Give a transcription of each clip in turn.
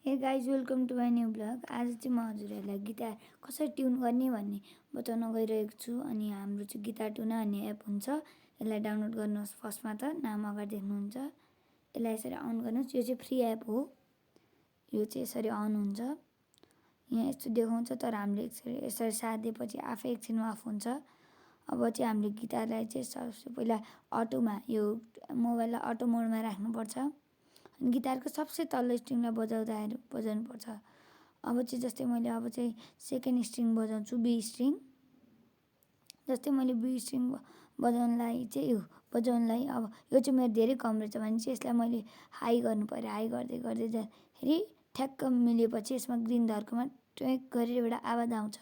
हे guys welcome to my new blog. आज चाहिँ म हजुरहरूलाई गिटार कसरी ट्युन गर्ने भन्ने बताउन गइरहेको छु। अनि हाम्रो चाहिँ गिटार ट्युनर भन्ने एप हुन्छ, यसलाई डाउनलोड गर्नुहोस्। फर्स्टमा त नाम अगाडि देख्नुहुन्छ, यसलाई यसरी अन गर्नुहोस्। यो चाहिँ फ्री एप हो, यो चाहिँ यसरी अन हुन्छ। यहाँ यस्तो देखाउँछ, तर हामीले यसरी साथ दिएपछि आफै एकछिनमा अफ हुन्छ। अब चाहिँ हामीले गिटारलाई चाहिँ सबसे पहिला अटोमा, यो मोबाइललाई अटो मोडमा राख्नुपर्छ। गिटारको सबसे तल्लो स्ट्रिङलाई बजाउनुपर्छ। अब चाहिँ जस्तै मैले अब चाहिँ सेकेन्ड स्ट्रिङ बजाउँछु, बी स्ट्रिङ। जस्तै मैले बी स्ट्रिङ बजाउनलाई अब यो चाहिँ मेरो धेरै कम रहेछ भने चाहिँ यसलाई मैले हाई गर्नु पऱ्यो। हाई गर्दै गर्दै जाँदाखेरि ठ्याक्क मिलेपछि यसमा ग्रिन धर्कोमा ट्वेक गरेर एउटा आवाज आउँछ,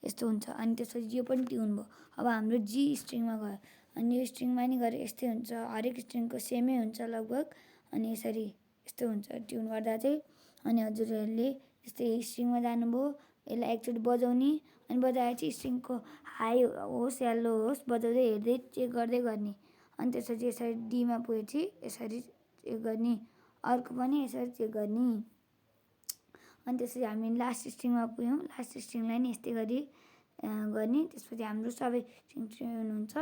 यस्तो हुन्छ। अनि त्यसपछि यो पनि ट्युन भयो। अब हाम्रो जी स्ट्रिङमा गयो, अनि यो स्ट्रिङमा नि गएर यस्तै हुन्छ। हरेक स्ट्रिङको सेमै हुन्छ लगभग। अनि यसरी यस्तो हुन्छ ट्युन गर्दा चाहिँ। अनि हजुरहरूले यस्तै स्ट्रिङमा जानुभयो, यसलाई एकचोटि बजाउने, अनि बजाएपछि स्ट्रिङको हाई होस् या लो होस् बजाउँदै हेर्दै चेक गर्दै गर्ने। अनि त्यसपछि यसरी डीमा पुगेपछि यसरी चेक गर्ने, अर्को पनि यसरी चेक गर्ने। अनि त्यसपछि हामी लास्ट स्ट्रिङमा पुग्यौँ, लास्ट स्ट्रिङलाई नि यस्तै गरी गर्ने। त्यसपछि हाम्रो सबै स्ट्रिङ ट्युन हुन्छ।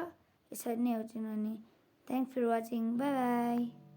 यसरी नै हो ट्युन गर्ने। Thanks for watching, bye by.